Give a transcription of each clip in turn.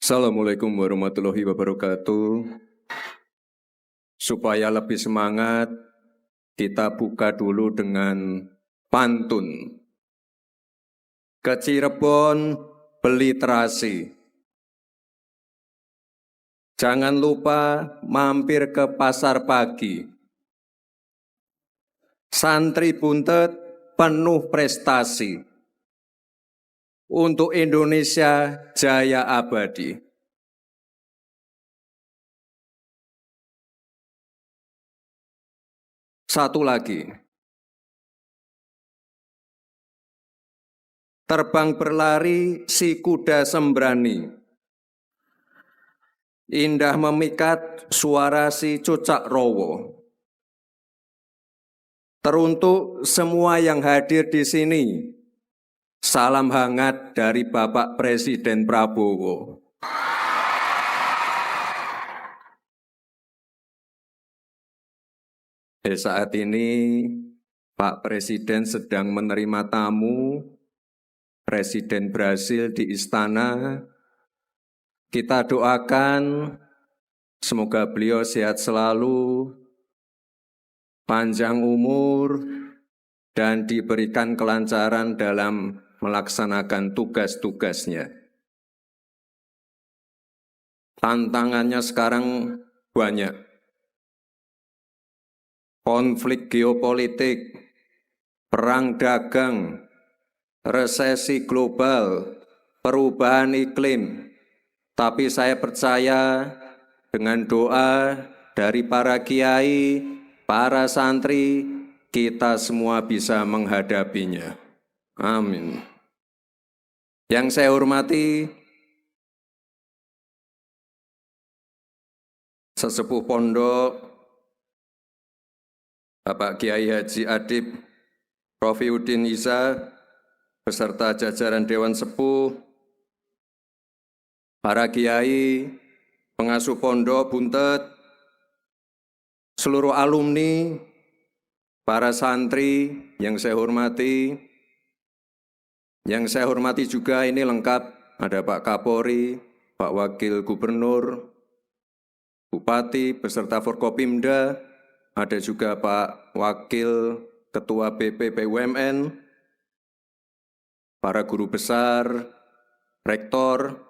Assalamualaikum warahmatullahi wabarakatuh. Supaya lebih semangat, kita buka dulu dengan pantun. Ke Cirebon beli terasi. Jangan lupa mampir ke pasar pagi. Santri buntet penuh prestasi. Untuk Indonesia jaya abadi. Satu lagi. Terbang berlari si kuda sembrani. Indah memikat suara si cucak rowo. Teruntuk semua yang hadir di sini, salam hangat dari Bapak Presiden Prabowo. Saat ini Pak Presiden sedang menerima tamu Presiden Brasil di istana. Kita doakan semoga beliau sehat selalu, panjang umur, dan diberikan kelancaran dalam melaksanakan tugas-tugasnya. Tantangannya sekarang banyak. Konflik geopolitik, perang dagang, resesi global, perubahan iklim. Tapi saya percaya dengan doa dari para kiai, para santri, kita semua bisa menghadapinya. Amin. Yang saya hormati Sesepuh Pondok, Bapak Kiai Haji Adib Rofiuddin Isa, beserta jajaran Dewan Sepuh, para kiai, pengasuh pondok buntet, seluruh alumni, para santri yang saya hormati juga ini lengkap, ada Pak Kapolri, Pak Wakil Gubernur, Bupati, beserta Forkopimda, ada juga Pak Wakil Ketua BP BUMN, para guru besar, rektor,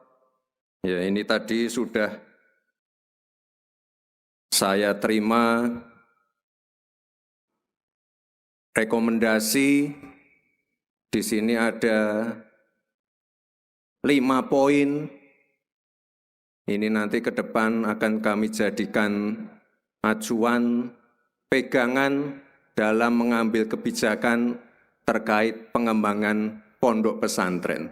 ya ini tadi sudah saya terima rekomendasi. Di sini ada 5 poin. Ini nanti ke depan akan kami jadikan acuan, pegangan dalam mengambil kebijakan terkait pengembangan pondok pesantren.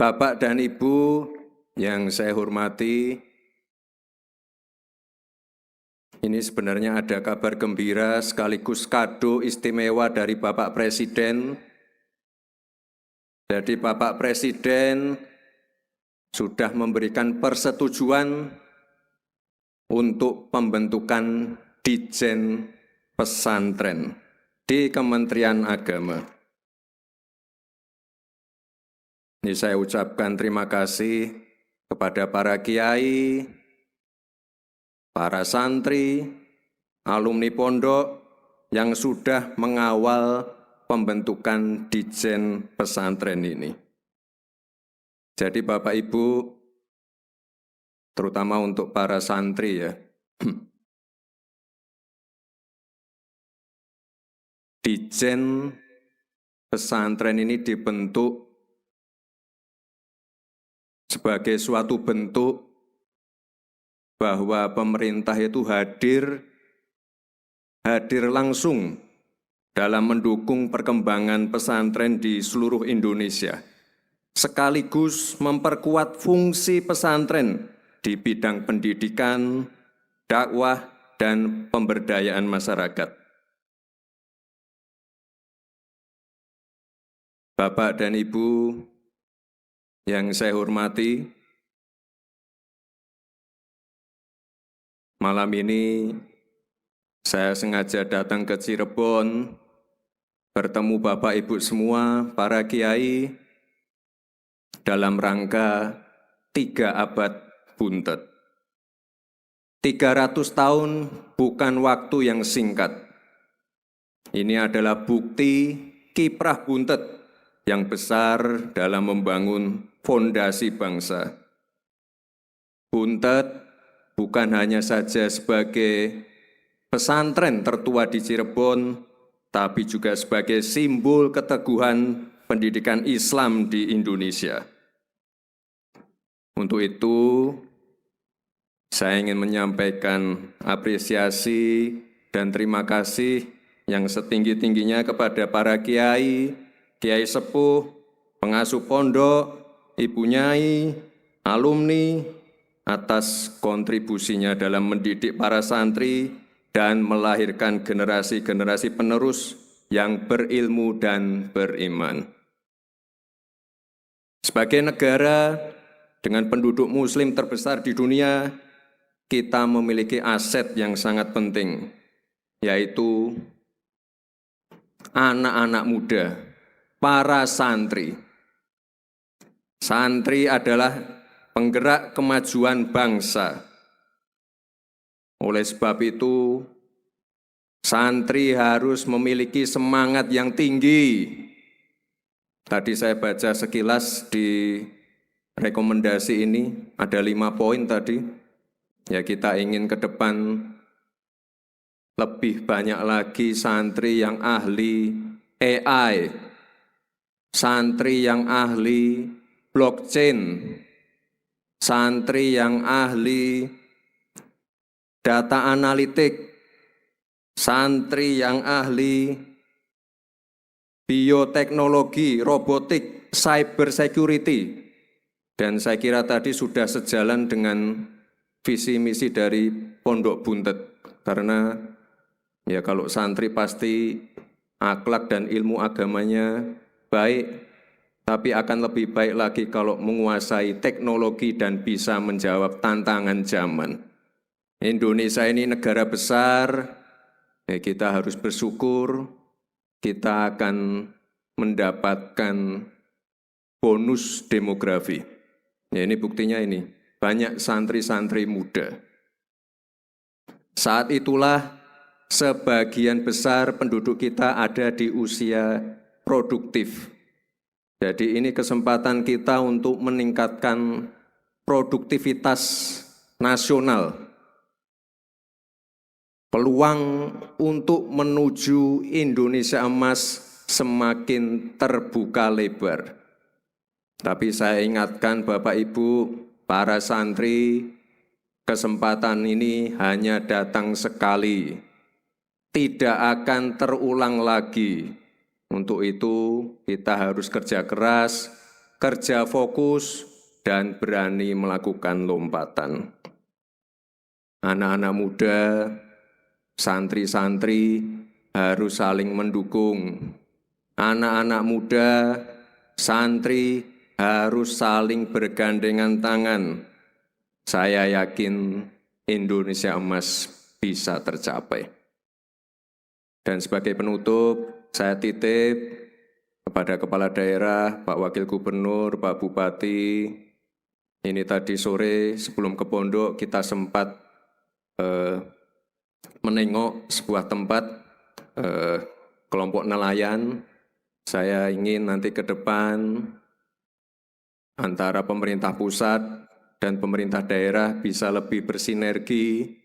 Bapak dan Ibu yang saya hormati, ini sebenarnya ada kabar gembira sekaligus kado istimewa dari Bapak Presiden. Jadi Bapak Presiden sudah memberikan persetujuan untuk pembentukan Ditjen Pesantren di Kementerian Agama. Ini saya ucapkan terima kasih kepada para kiai, para santri, alumni pondok yang sudah mengawal pembentukan Ditjen Pesantren ini. Jadi Bapak Ibu, terutama untuk para santri ya, Ditjen Pesantren ini dibentuk sebagai suatu bentuk bahwa pemerintah itu hadir langsung dalam mendukung perkembangan pesantren di seluruh Indonesia, sekaligus memperkuat fungsi pesantren di bidang pendidikan, dakwah, dan pemberdayaan masyarakat. Bapak dan Ibu yang saya hormati, malam ini saya sengaja datang ke Cirebon, bertemu Bapak Ibu semua, para kiai, dalam rangka 3 abad buntet. 300 tahun bukan waktu yang singkat. Ini adalah bukti kiprah buntet yang besar dalam membangun fondasi bangsa. Buntet bukan hanya saja sebagai pesantren tertua di Cirebon, tapi juga sebagai simbol keteguhan pendidikan Islam di Indonesia. Untuk itu, saya ingin menyampaikan apresiasi dan terima kasih yang setinggi-tingginya kepada para kiai, kiai sepuh, pengasuh pondok, ibu nyai, alumni, atas kontribusinya dalam mendidik para santri dan melahirkan generasi-generasi penerus yang berilmu dan beriman. Sebagai negara dengan penduduk muslim terbesar di dunia, kita memiliki aset yang sangat penting, yaitu anak-anak muda, para santri. Santri adalah penggerak kemajuan bangsa. Oleh sebab itu, santri harus memiliki semangat yang tinggi. Tadi saya baca sekilas di rekomendasi ini, ada 5 poin tadi. Ya, kita ingin ke depan lebih banyak lagi santri yang ahli AI, santri yang ahli blockchain, santri yang ahli data analitik, santri yang ahli bioteknologi, robotik, cyber security. Dan saya kira tadi sudah sejalan dengan visi misi dari Pondok Buntet, karena ya kalau santri pasti akhlak dan ilmu agamanya baik, tapi akan lebih baik lagi kalau menguasai teknologi dan bisa menjawab tantangan zaman. Indonesia ini negara besar, ya kita harus bersyukur kita akan mendapatkan bonus demografi. Ya ini buktinya ini. Banyak santri-santri muda. Saat itulah sebagian besar penduduk kita ada di usia produktif. Jadi ini kesempatan kita untuk meningkatkan produktivitas nasional. Peluang untuk menuju Indonesia emas semakin terbuka lebar. Tapi saya ingatkan Bapak Ibu, para santri, kesempatan ini hanya datang sekali, tidak akan terulang lagi. Untuk itu kita harus kerja keras, kerja fokus, dan berani melakukan lompatan. Anak-anak muda, santri-santri harus saling mendukung. Anak-anak muda, santri harus saling bergandengan tangan. Saya yakin Indonesia emas bisa tercapai. Dan sebagai penutup, saya titip kepada Kepala Daerah, Pak Wakil Gubernur, Pak Bupati. Ini tadi sore sebelum ke pondok kita sempat menengok sebuah tempat kelompok nelayan. Saya ingin nanti ke depan antara pemerintah pusat dan pemerintah daerah bisa lebih bersinergi,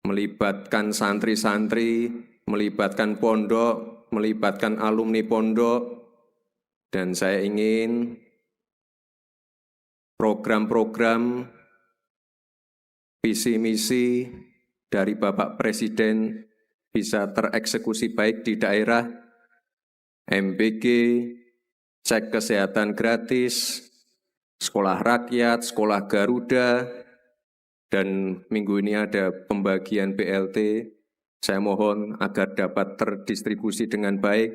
melibatkan santri-santri, melibatkan pondok, melibatkan alumni pondok, dan saya ingin program-program visi misi dari Bapak Presiden bisa tereksekusi baik di daerah, MBG, cek kesehatan gratis, sekolah rakyat, sekolah Garuda, dan minggu ini ada pembagian BLT. Saya mohon agar dapat terdistribusi dengan baik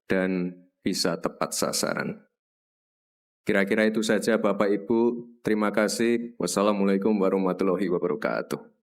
dan bisa tepat sasaran. Kira-kira itu saja Bapak Ibu. Terima kasih. Wassalamualaikum warahmatullahi wabarakatuh.